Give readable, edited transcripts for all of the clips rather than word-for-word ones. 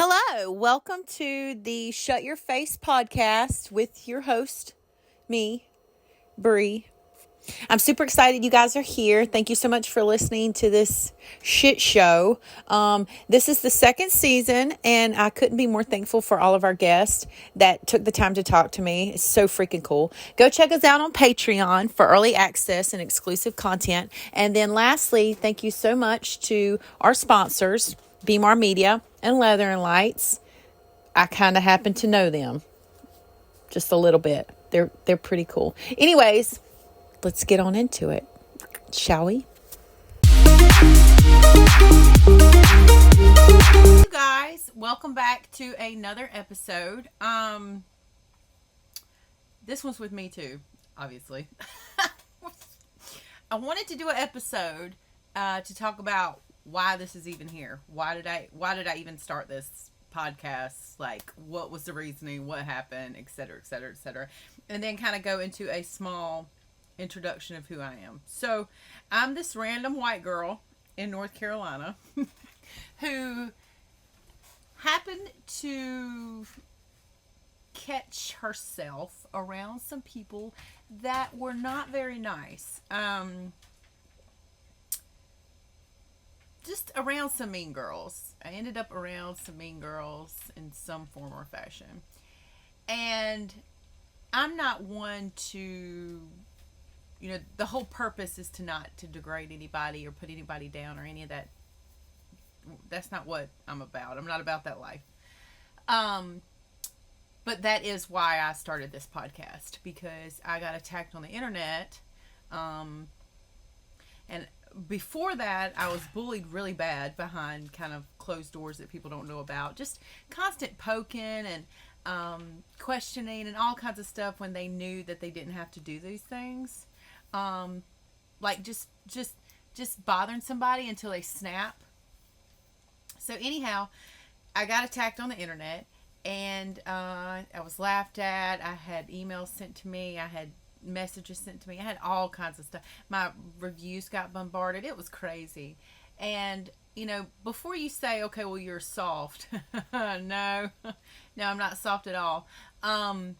Hello, welcome to the Shut Your Face podcast with your host, me, Bree. I'm super excited you guys are here. Thank you so much for listening to this shit show. This is the second season, and I couldn't be more thankful for all of our guests that took the time to talk to me. It's so freaking cool. Go check us out on Patreon for early access and exclusive content. And then lastly, thank you so much to our sponsors, BMR Media and Leather and Lights. I kind of happen to know them just a little bit. They're pretty cool. Anyways, let's get on into it, shall we? Hey guys, welcome back to another episode. This one's with me too, obviously. I wanted to do an episode to talk about why this is even here. Why did I even start this podcast? Like, what was the reasoning? What happened? Et cetera, et cetera, et cetera. And then kind of go into a small introduction of who I am. So, I'm this random white girl in North Carolina who happened to catch herself around some people that were not very nice. Just around some mean girls. I ended up around some mean girls in some form or fashion. And I'm not one to, the whole purpose is to not to degrade anybody or put anybody down or any of that. That's not what I'm about. I'm not about that life. But that is why I started this podcast, because I got attacked on the internet. And before that, I was bullied really bad behind kind of closed doors that people don't know about. Just constant poking and questioning and all kinds of stuff when they knew that they didn't have to do these things. Like just bothering somebody until they snap. So anyhow, I got attacked on the internet, and I was laughed at. I had emails sent to me. I had messages sent to me. I had all kinds of stuff. My reviews got bombarded. It was crazy. And before you say, okay, well, you're soft. No, I'm not soft at all. But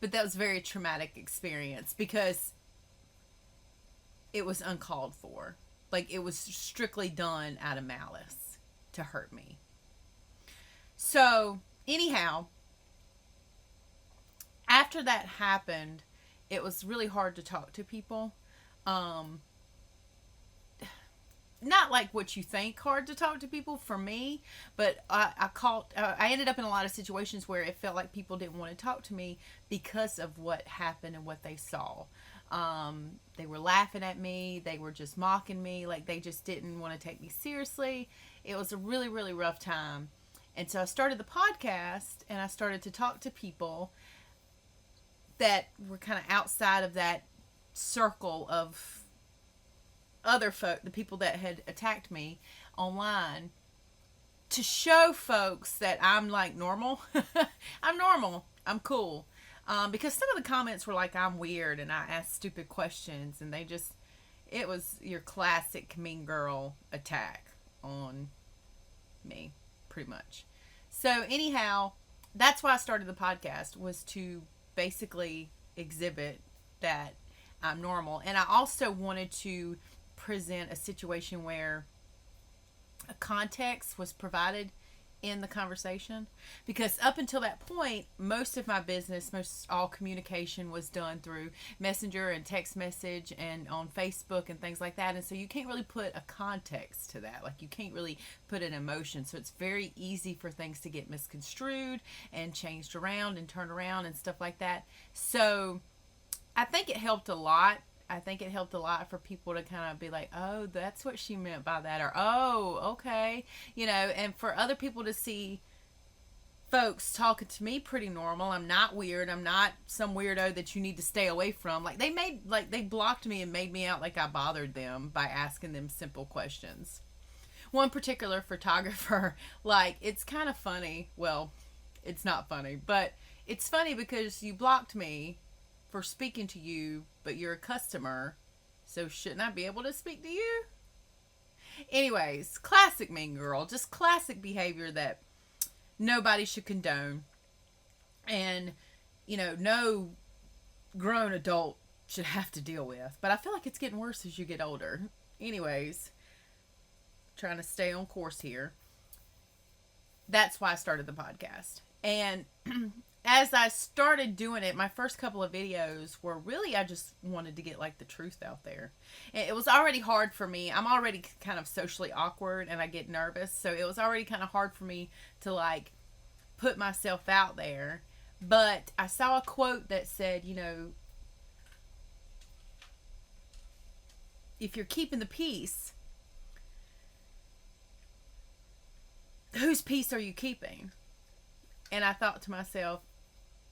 that was a very traumatic experience because it was uncalled for. Like, it was strictly done out of malice to hurt me. So anyhow, after that happened, it was really hard to talk to people. Not like what you think hard to talk to people for me, but I ended up in a lot of situations where it felt like people didn't want to talk to me because of what happened and what they saw. They were laughing at me. They were just mocking me. Like, they just didn't want to take me seriously. It was a really, really rough time. And so I started the podcast, and I started to talk to people that were kind of outside of that circle of other folk, the people that had attacked me online, to show folks that I'm like normal. I'm normal. I'm cool. Because some of the comments were like I'm weird and I ask stupid questions, and it was your classic mean girl attack on me, pretty much. So anyhow, that's why I started the podcast, was to basically exhibit that I'm normal. And I also wanted to present a situation where a context was provided in the conversation, because up until that point, most of my business, most all communication was done through Messenger and text message and on Facebook and things like that. And so you can't really put a context to that. Like, you can't really put an emotion. So it's very easy for things to get misconstrued and changed around and turned around and stuff like that. So I think it helped a lot. I think it helped a lot for people to kind of be like, oh, that's what she meant by that. Or, oh, okay. And for other people to see folks talking to me pretty normal. I'm not weird. I'm not some weirdo that you need to stay away from. Like, they blocked me and made me out like I bothered them by asking them simple questions. One particular photographer, like, it's kind of funny. Well, it's not funny, but it's funny because you blocked me for speaking to you, but you're a customer, so shouldn't I be able to speak to you? Anyways, classic mean girl, just classic behavior that nobody should condone. And, no grown adult should have to deal with. But I feel like it's getting worse as you get older. Anyways, trying to stay on course here. That's why I started the podcast. And as I started doing it, my first couple of videos were really, I just wanted to get like the truth out there. And it was already hard for me. I'm already kind of socially awkward and I get nervous. So it was already kind of hard for me to like put myself out there. But I saw a quote that said, if you're keeping the peace, whose peace are you keeping? And I thought to myself,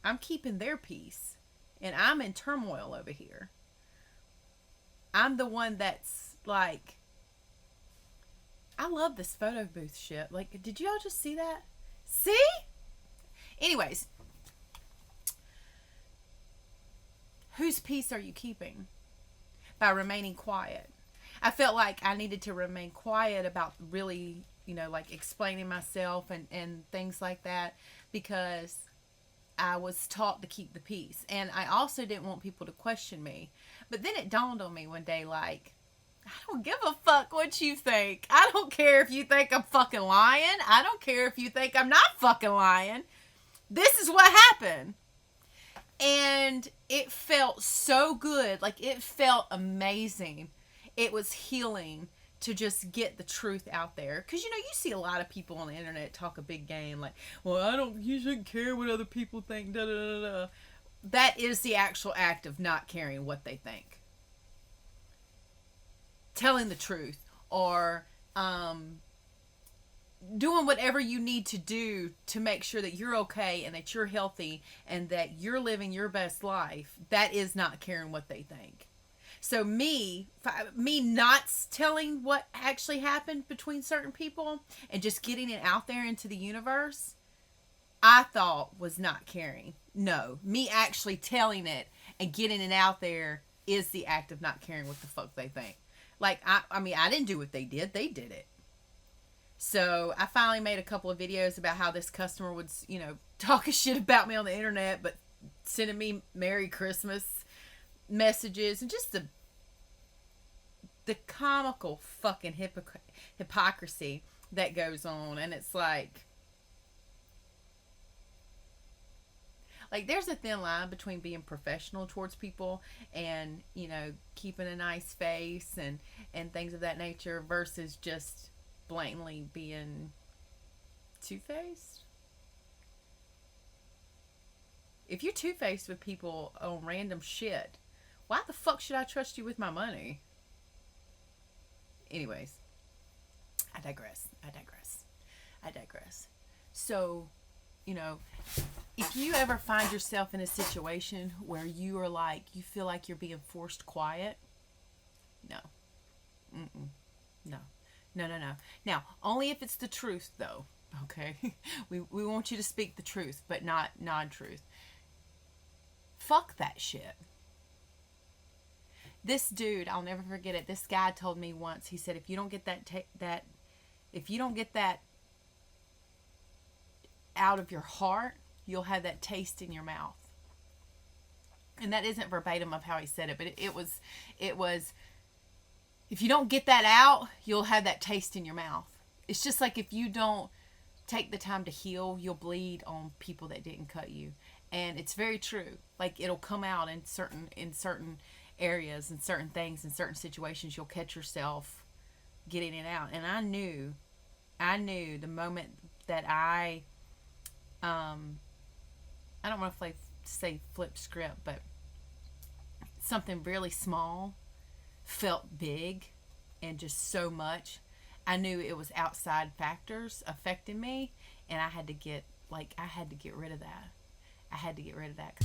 I'm keeping their peace. And I'm in turmoil over here. I'm the one that's like, I love this photo booth shit. Like, did y'all just see that? See? Anyways, whose peace are you keeping? By remaining quiet. I felt like I needed to remain quiet about really, like explaining myself and things like that, because I was taught to keep the peace. And I also didn't want people to question me. But then it dawned on me one day, like, I don't give a fuck what you think. I don't care if you think I'm fucking lying. I don't care if you think I'm not fucking lying. This is what happened. And it felt so good. Like, it felt amazing. It was healing to just get the truth out there. Because, you see a lot of people on the internet talk a big game. Like, well, you shouldn't care what other people think. Da, da, da, da. That is the actual act of not caring what they think. Telling the truth. Or, doing whatever you need to do to make sure that you're okay and that you're healthy and that you're living your best life. That is not caring what they think. So me not telling what actually happened between certain people and just getting it out there into the universe, I thought was not caring. No, me actually telling it and getting it out there is the act of not caring what the fuck they think. Like, I didn't do what they did. They did it. So I finally made a couple of videos about how this customer would, talk a shit about me on the internet, but sending me Merry Christmas messages and just the comical fucking hypocrisy that goes on. And it's like there's a thin line between being professional towards people and, keeping a nice face and things of that nature versus just blatantly being two-faced. If you're two-faced with people on random shit, why the fuck should I trust you with my money? Anyways, I digress. So, if you ever find yourself in a situation where you feel like you're being forced quiet, no. No. Now, only if it's the truth, though. Okay? We want you to speak the truth, but not non-truth. Fuck that shit. This dude, I'll never forget it. This guy told me once. He said, if you don't get that out of your heart, you'll have that taste in your mouth. And that isn't verbatim of how he said it, but it was. If you don't get that out, you'll have that taste in your mouth. It's just like if you don't take the time to heal, you'll bleed on people that didn't cut you. And it's very true. Like, it'll come out in certain areas and certain things and certain situations. You'll catch yourself getting it out. And I knew the moment that I don't want to say flip script, but something really small felt big and just so much. I knew it was outside factors affecting me, and I had to get rid of that. I had to get rid of that.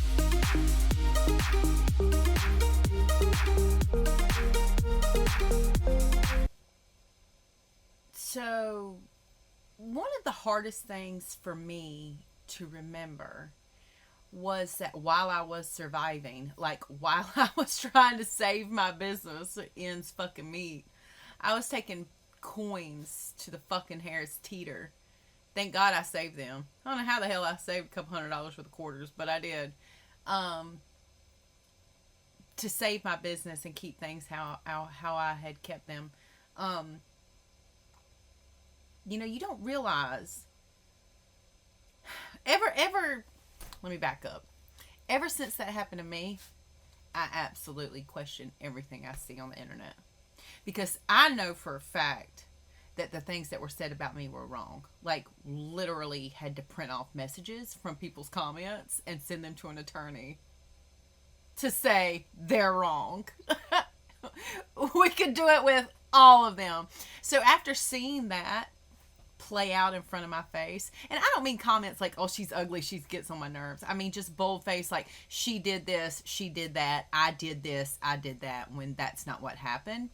So, one of the hardest things for me to remember was that while I was surviving, while I was trying to save my business, ends fucking meet, I was taking coins to the fucking Harris Teeter Thank God I saved them. I don't know how the hell I saved a couple $100 worth of quarters, but I did. Um, to save my business and keep things how I had kept them. Um, you don't realize ever. Let me back up. Ever since that happened to me, I absolutely question everything I see on the internet because I know for a fact that the things that were said about me were wrong. Like, literally had to print off messages from people's comments and send them to an attorney to say they're wrong. We could do it with all of them. So after seeing that play out in front of my face, and I don't mean comments like, oh, she's ugly, she gets on my nerves. I mean just bold face, like, she did this, she did that, I did this, I did that, when that's not what happened.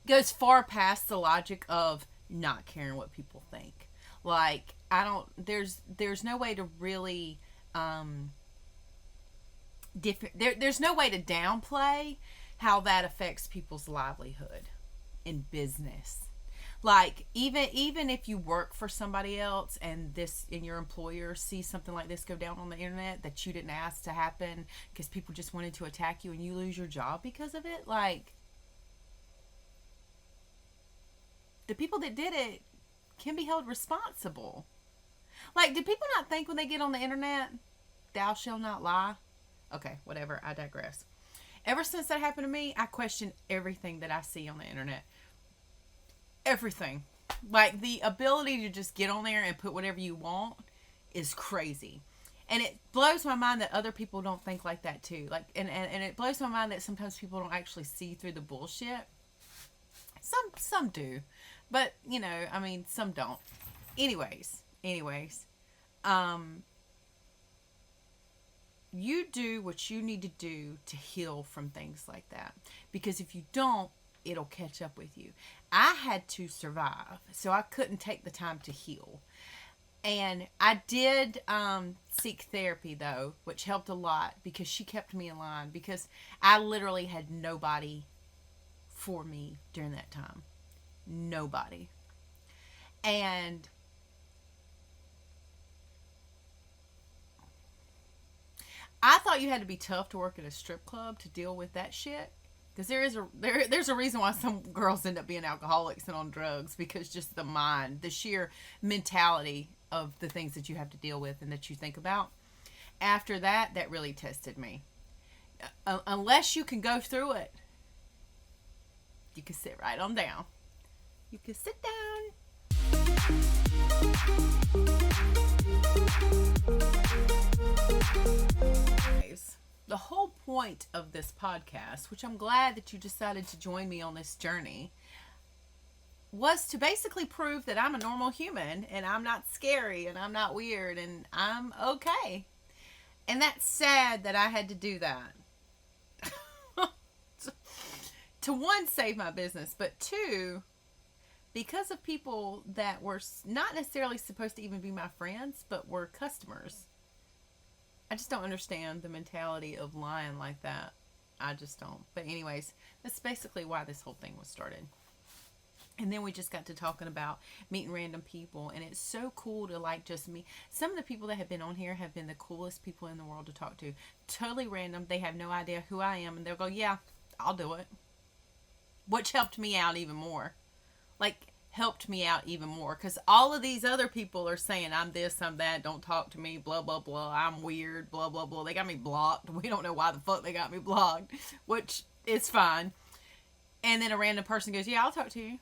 Goes far past the logic of not caring what people think. Like, I don't, there's no way to really there's no way to downplay how that affects people's livelihood in business. Like, even if you work for somebody else and your employer sees something like this go down on the internet that you didn't ask to happen because people just wanted to attack you and you lose your job because of it, like, the people that did it can be held responsible. Like, do people not think when they get on the internet, thou shalt not lie? Okay, whatever, I digress. Ever since that happened to me, I question everything that I see on the internet. Everything. Like, the ability to just get on there and put whatever you want is crazy. And it blows my mind that other people don't think like that too. Like, and it blows my mind that sometimes people don't actually see through the bullshit. Some do. But, I mean, some don't. Anyways, you do what you need to do to heal from things like that. Because if you don't, it'll catch up with you. I had to survive, so I couldn't take the time to heal. And I did seek therapy, though, which helped a lot because she kept me in line. Because I literally had nobody for me during that time. Nobody. And I thought you had to be tough to work at a strip club to deal with that shit. Because there's a reason why some girls end up being alcoholics and on drugs, because just the mind, the sheer mentality of the things that you have to deal with and that you think about. After that really tested me. Unless you can go through it, you can sit right on down. You can sit down. The whole point of this podcast, which I'm glad that you decided to join me on this journey, was to basically prove that I'm a normal human and I'm not scary and I'm not weird and I'm okay. And that's sad that I had to do that. To one, save my business, but two, because of people that were not necessarily supposed to even be my friends, but were customers. I just don't understand the mentality of lying like that. I just don't. But anyways, that's basically why this whole thing was started. And then we just got to talking about meeting random people. And it's so cool to just meet. Some of the people that have been on here have been the coolest people in the world to talk to. Totally random. They have no idea who I am. And they'll go, yeah, I'll do it. Which helped me out even more. Helped me out even more, because all of these other people are saying I'm this, I'm that, don't talk to me, blah blah blah, I'm weird, blah blah blah. They got me blocked. We don't know why the fuck they got me blocked, which is fine. And then a random person goes, yeah, I'll talk to you.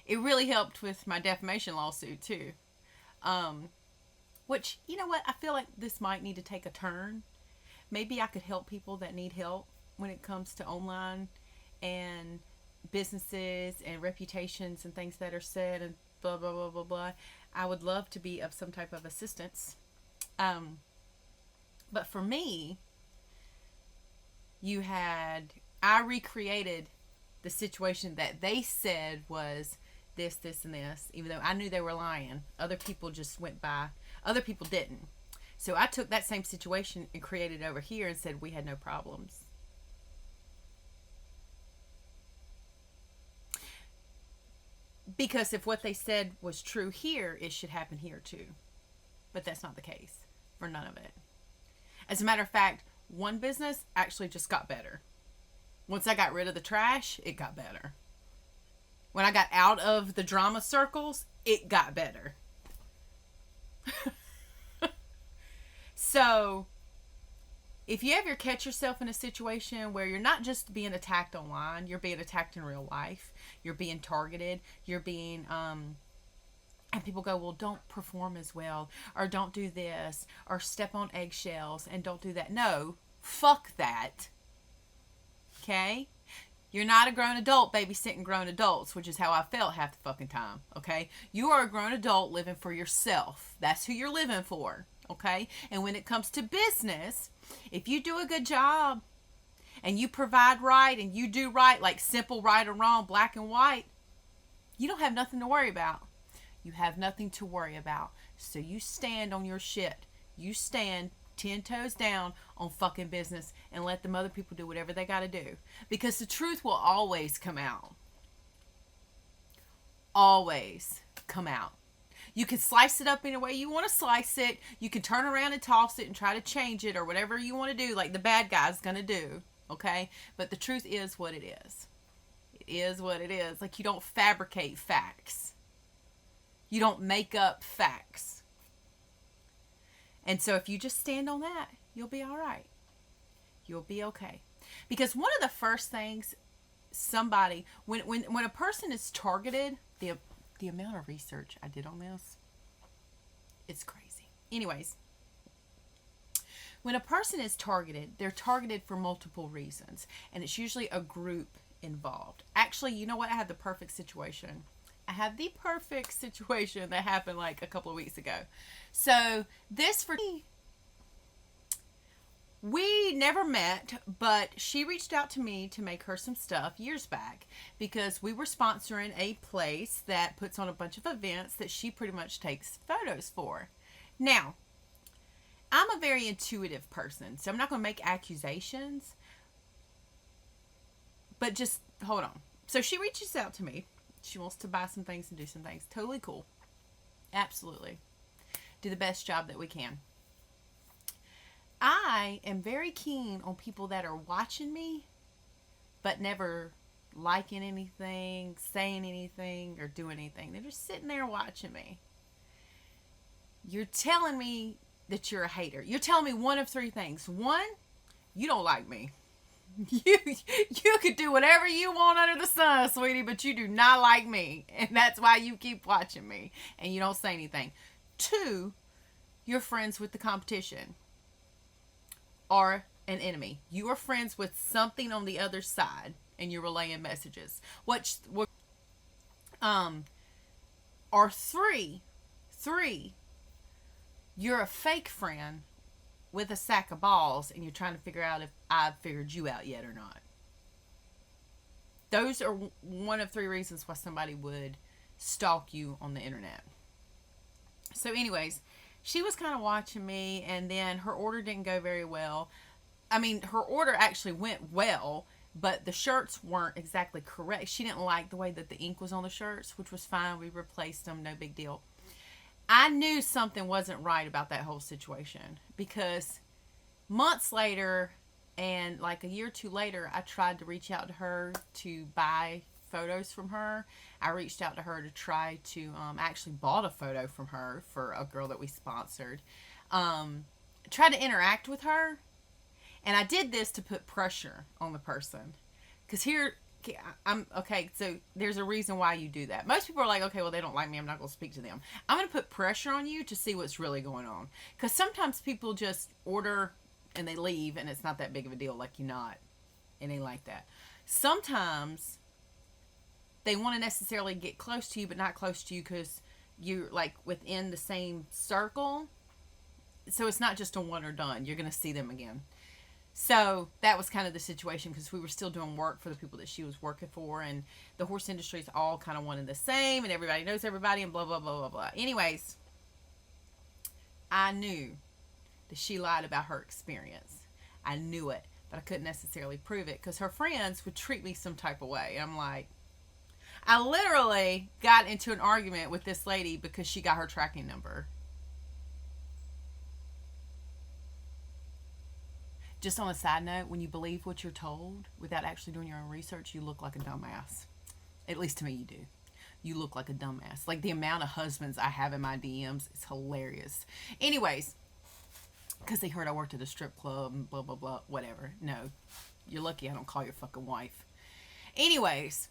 It really helped with my defamation lawsuit too, which, you know what, I feel like this might need to take a turn. Maybe I could help people that need help when it comes to online and businesses and reputations and things that are said and blah blah blah blah blah. I would love to be of some type of assistance. But for me, I recreated the situation that they said was this, and this, even though I knew they were lying. Other people just went by. Other people didn't. So I took that same situation and created it over here and said we had no problems. Because if what they said was true here, it should happen here too. But that's not the case for none of it. As a matter of fact, one business actually just got better. Once I got rid of the trash, it got better. When I got out of the drama circles, it got better. So, if you ever catch yourself in a situation where you're not just being attacked online, you're being attacked in real life, you're being targeted, you're being, and people go, well, don't perform as well, or don't do this, or step on eggshells, and don't do that. No, fuck that. Okay? You're not a grown adult babysitting grown adults, which is how I felt half the fucking time. Okay? You are a grown adult living for yourself. That's who you're living for. Okay? And when it comes to business, if you do a good job and you provide right and you do right, like simple right or wrong, black and white, you don't have nothing to worry about. You have nothing to worry about. So you stand on your shit. You stand 10 toes down on fucking business and let them other people do whatever they got to do. Because the truth will always come out. Always come out. You can slice it up any way you want to slice it. You can turn around and toss it and try to change it or whatever you want to do, like the bad guy's going to do. Okay? But the truth is what it is. It is what it is. Like, you don't fabricate facts. You don't make up facts. And so if you just stand on that, you'll be all right. You'll be okay. Because one of the first things somebody, when a person is targeted, the amount of research I did on this, it's crazy. Anyways, when a person is targeted, they're targeted for multiple reasons. And it's usually a group involved. Actually, you know what? I had the perfect situation. I have the perfect situation that happened like a couple of weeks ago. So this for me, we never met, but she reached out to me to make her some stuff years back because we were sponsoring a place that puts on a bunch of events that she pretty much takes photos for. Now, I'm a very intuitive person, so I'm not going to make accusations, but just hold on. So she reaches out to me. She wants to buy some things and do some things. Totally cool. Absolutely. Do the best job that we can. I am very keen on people that are watching me, but never liking anything, saying anything, or doing anything. They're just sitting there watching me. You're telling me that you're a hater. You're telling me one of three things. One, you don't like me. You could do whatever you want under the sun, sweetie, but you do not like me. And that's why you keep watching me and you don't say anything. Two, you're friends with the competition or an enemy. You are friends with something on the other side and you're relaying messages. Or three, you're a fake friend with a sack of balls and you're trying to figure out if I've figured you out yet or not. Those are one of three reasons why somebody would stalk you on the internet. So anyways, she was kind of watching me, and then her order didn't go very well. I mean, her order actually went well, but the shirts weren't exactly correct. She didn't like the way that the ink was on the shirts, which was fine. We replaced them, no big deal. I knew something wasn't right about that whole situation because months later and like a year or two later, I tried to reach out to her to buy photos from her. I reached out to her to try to, actually bought a photo from her for a girl that we sponsored. Tried to interact with her. And I did this to put pressure on the person. Because here, so there's a reason why you do that. Most people are like, okay, well, they don't like me, I'm not going to speak to them. I'm going to put pressure on you to see what's really going on. Because sometimes people just order and they leave and it's not that big of a deal, like you're not. It ain't like that. Sometimes they want to necessarily get close to you, but not close to you because you're like within the same circle. So it's not just a one or done. You're going to see them again. So that was kind of the situation because we were still doing work for the people that she was working for, and the horse industry is all kind of one and the same, and everybody knows everybody, and blah, blah, blah, blah, blah. Anyways, I knew that she lied about her experience. I knew it, but I couldn't necessarily prove it because her friends would treat me some type of way. I'm like, I literally got into an argument with this lady because she got her tracking number. Just on a side note, when you believe what you're told without actually doing your own research, you look like a dumbass. At least to me, you do. You look like a dumbass. Like the amount of husbands I have in my DMs is hilarious. Anyways, because they heard I worked at a strip club and blah, blah, blah, whatever. No, you're lucky I don't call your fucking wife. Anyways,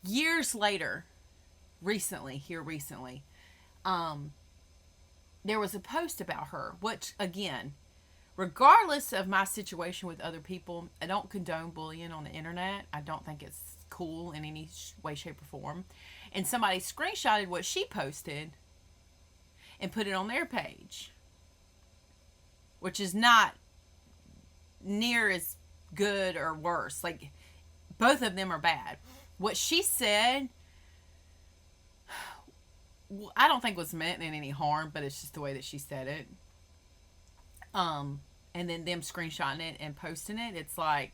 years later, recently, there was a post about her, which, again, regardless of my situation with other people, I don't condone bullying on the internet. I don't think it's cool in any way, shape, or form. And somebody screenshotted what she posted and put it on their page, which is not near as good or worse. Like, both of them are bad. What she said, I don't think was meant in any harm, but it's just the way that she said it. And then them screenshotting it and posting it, it's like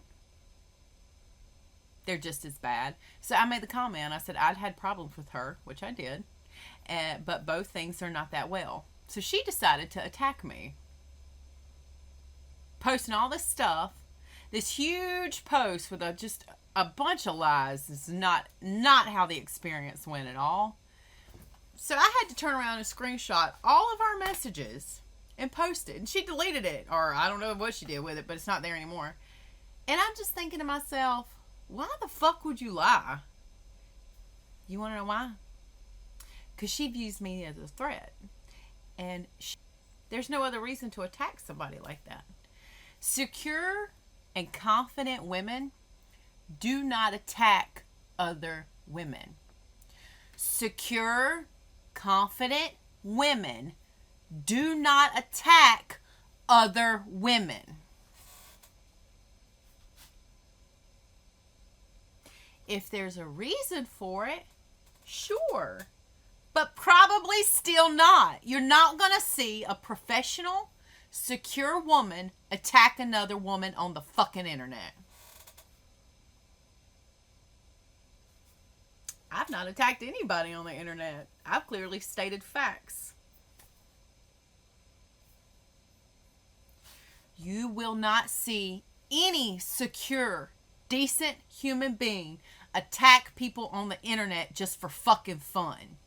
they're just as bad. So I made the comment. I said I'd had problems with her, which I did, but both things are not that well. So she decided to attack me, posting all this stuff, this huge post with just a bunch of lies. It's not how the experience went at all. So I had to turn around and screenshot all of our messages and post it. And she deleted it, or I don't know what she did with it, but it's not there anymore. And I'm just thinking to myself, why the fuck would you lie? You want to know why? Because she views me as a threat. And there's no other reason to attack somebody like that. Secure and confident women do not attack other women. Secure, confident women do not attack other women. If there's a reason for it, sure. But probably still not. You're not going to see a professional, secure woman attack another woman on the fucking internet. I've not attacked anybody on the internet. I've clearly stated facts. You will not see any secure, decent human being attack people on the internet just for fucking fun.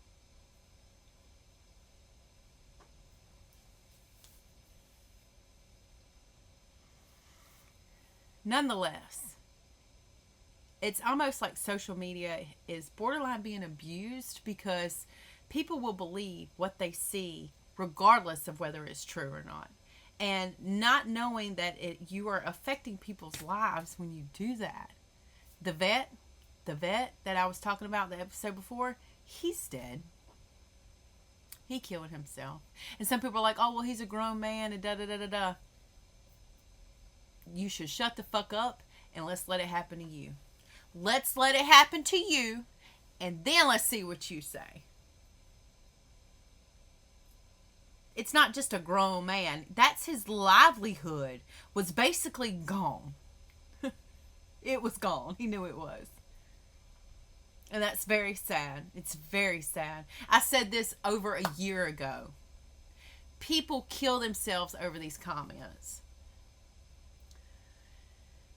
Nonetheless, it's almost like social media is borderline being abused because people will believe what they see regardless of whether it's true or not. And not knowing that you are affecting people's lives when you do that. The vet that I was talking about the episode before, he's dead. He killed himself. And some people are like, oh, well, he's a grown man and da-da-da-da-da. You should shut the fuck up and let's let it happen to you. Let's let it happen to you and then let's see what you say. It's not just a grown man. That's his livelihood was basically gone. It was gone. He knew it was. And that's very sad. It's very sad. I said this over a year ago. People kill themselves over these comments.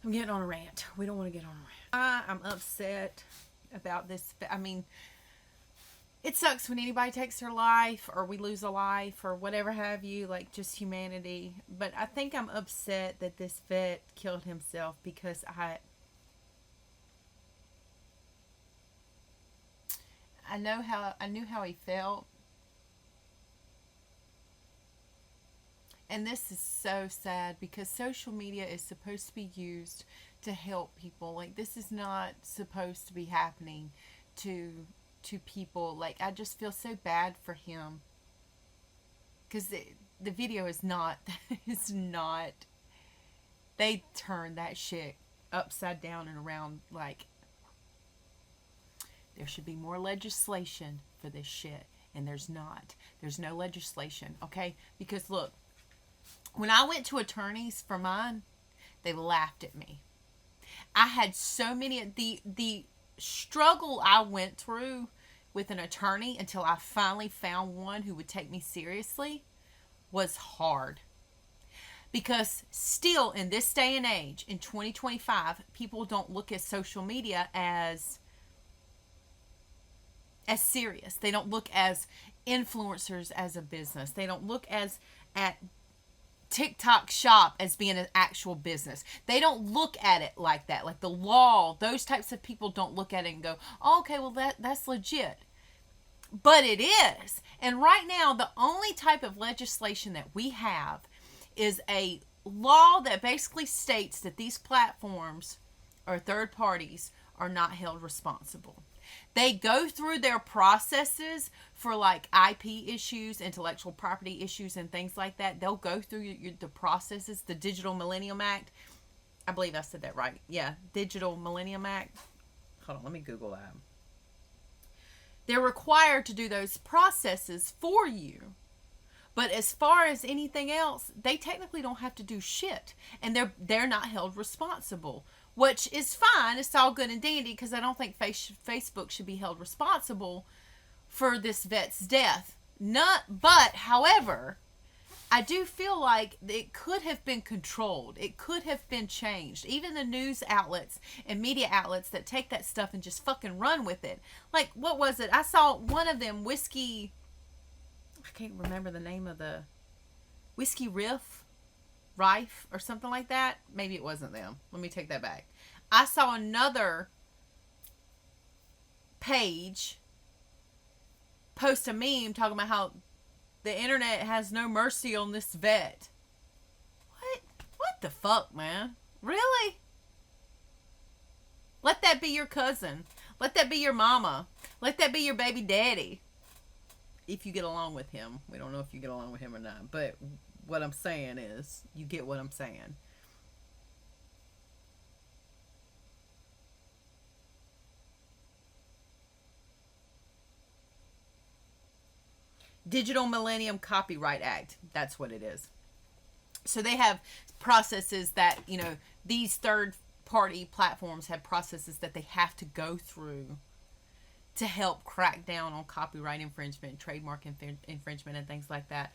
I'm getting on a rant. We don't want to get on a rant. I'm upset about this. I mean, it sucks when anybody takes their life or we lose a life or whatever have you, like just humanity. But I think I'm upset that this vet killed himself because I knew how he felt. And this is so sad because social media is supposed to be used to help people. Like, this is not supposed to be happening to people. Like, I just feel so bad for him because the video is not they turned that shit upside down and around. Like, there should be more legislation for this shit, and there's no legislation, okay? Because look, when I went to attorneys for mine, they laughed at me. I had so many, the struggle I went through with an attorney until I finally found one who would take me seriously was hard. Because still in this day and age, in 2025, people don't look at social media as serious. They don't look as influencers as a business. They don't look as at TikTok shop as being an actual business. They don't look at it like that. Like the law, those types of people don't look at it and go, oh, okay, well that's legit. But it is. And right now, the only type of legislation that we have is a law that basically states that these platforms or third parties are not held responsible. They go through their processes for like IP issues, intellectual property issues, and things like that. They'll go through the processes. The Digital Millennium Act. I believe I said that right. Yeah, Digital Millennium Act. Hold on, let me Google that. They're required to do those processes for you. But as far as anything else, they technically don't have to do shit, and they're not held responsible, which is fine. It's all good and dandy because I don't think Facebook should be held responsible for this vet's death. However, I do feel like it could have been controlled. It could have been changed. Even the news outlets and media outlets that take that stuff and just fucking run with it. Like, what was it? I saw one of them, I can't remember the name of the Whiskey Rife or something like that. Maybe it wasn't them. Let me take that back. I saw another page post a meme talking about how the internet has no mercy on this vet. What the fuck, man? Really? Let that be your cousin. Let that be your mama. Let that be your baby daddy. If you get along with him. We don't know if you get along with him or not. But what I'm saying is, you get what I'm saying. Digital Millennium Copyright Act. That's what it is. So they have processes that, these third party platforms have processes that they have to go through to help crack down on copyright infringement, trademark infringement, and things like that,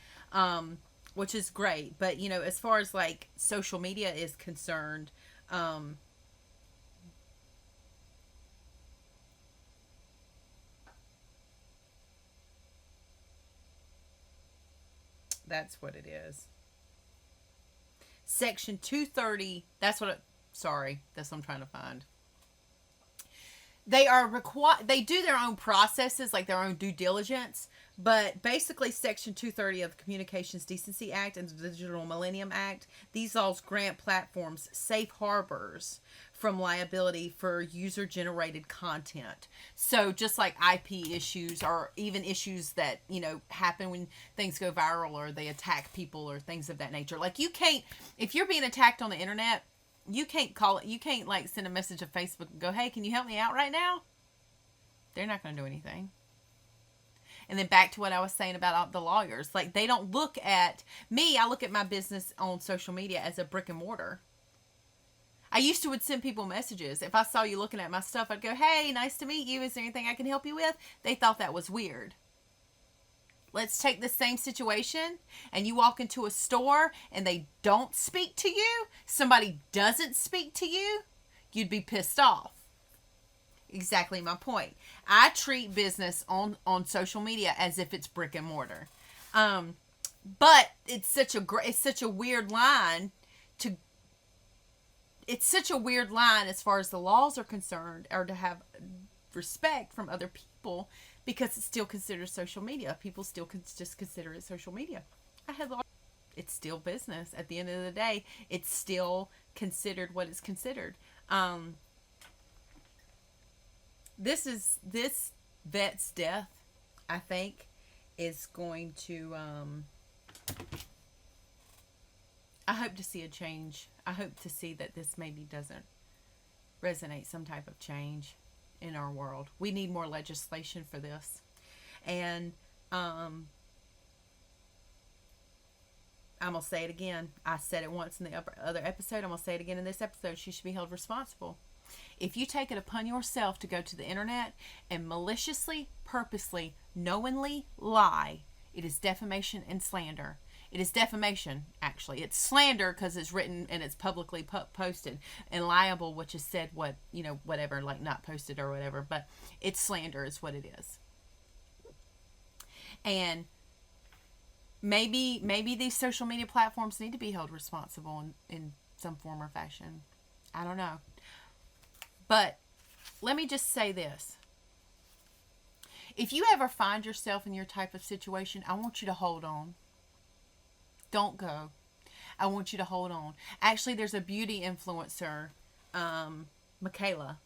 which is great. But, as far as like social media is concerned, that's what it is. Section 230, that's what I'm trying to find. They do their own processes, like their own due diligence, but basically Section 230 of the Communications Decency Act and the Digital Millennium Act, these laws grant platforms safe harbors from liability for user-generated content. So just like IP issues or even issues that, happen when things go viral or they attack people or things of that nature. Like if you're being attacked on the internet, you can't call it. You can't like send a message to Facebook and go, "Hey, can you help me out right now?" They're not going to do anything. And then back to what I was saying about the lawyers. Like, they don't look at me. I look at my business on social media as a brick and mortar. I used to would send people messages. If I saw you looking at my stuff, I'd go, "Hey, nice to meet you. Is there anything I can help you with?" They thought that was weird. Let's take the same situation and you walk into a store and they don't speak to you. Somebody doesn't speak to you. You'd be pissed off. Exactly my point. I treat business on social media as if it's brick and mortar. But it's such a weird line as far as the laws are concerned, or to have respect from other people, because it's still considered social media. People still just consider it social media. It's still business. At the end of the day, it's still considered what it's considered. This vet's death, I think, is going to. I hope to see a change. I hope to see that this maybe doesn't resonate some type of change in our world. We need more legislation for this. And I'm going to say it again. I said it once in the other episode. I'm going to say it again in this episode. She should be held responsible. If you take it upon yourself to go to the internet and maliciously, purposely, knowingly lie, it is defamation and slander. It is defamation, actually. It's slander because it's written and it's publicly posted. And liable, which is said what, whatever, like not posted or whatever. But it's slander is what it is. And maybe these social media platforms need to be held responsible in some form or fashion. I don't know. But let me just say this. If you ever find yourself in your type of situation, I want you to hold on. Don't go. I want you to hold on. Actually, there's a beauty influencer, Michaela.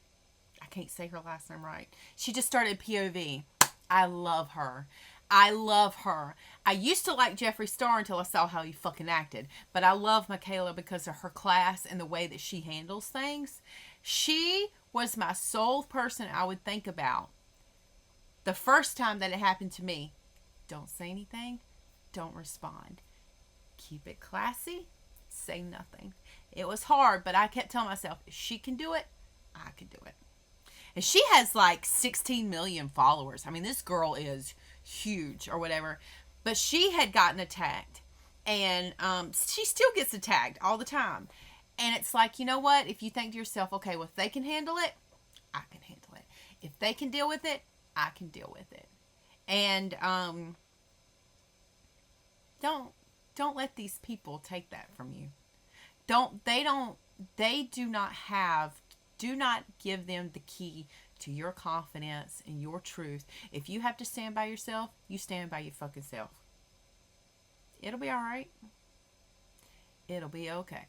I can't say her last name right. She just started POV. I love her. I love her. I used to like Jeffree Star until I saw how he fucking acted. But I love Michaela because of her class and the way that she handles things. She was my sole person I would think about the first time that it happened to me. Don't say anything. Don't respond. Keep it classy. Say nothing. It was hard, but I kept telling myself, if she can do it, I can do it. And she has like 16 million followers. I mean, this girl is huge or whatever. But she had gotten attacked. And she still gets attacked all the time. And it's like, you know what? If you think to yourself, okay, well, if they can handle it, I can handle it. If they can deal with it, I can deal with it. And don't let these people take that from you. Do not give them the key to your confidence and your truth. If you have to stand by yourself, you stand by your fucking self. It'll be all right. It'll be okay.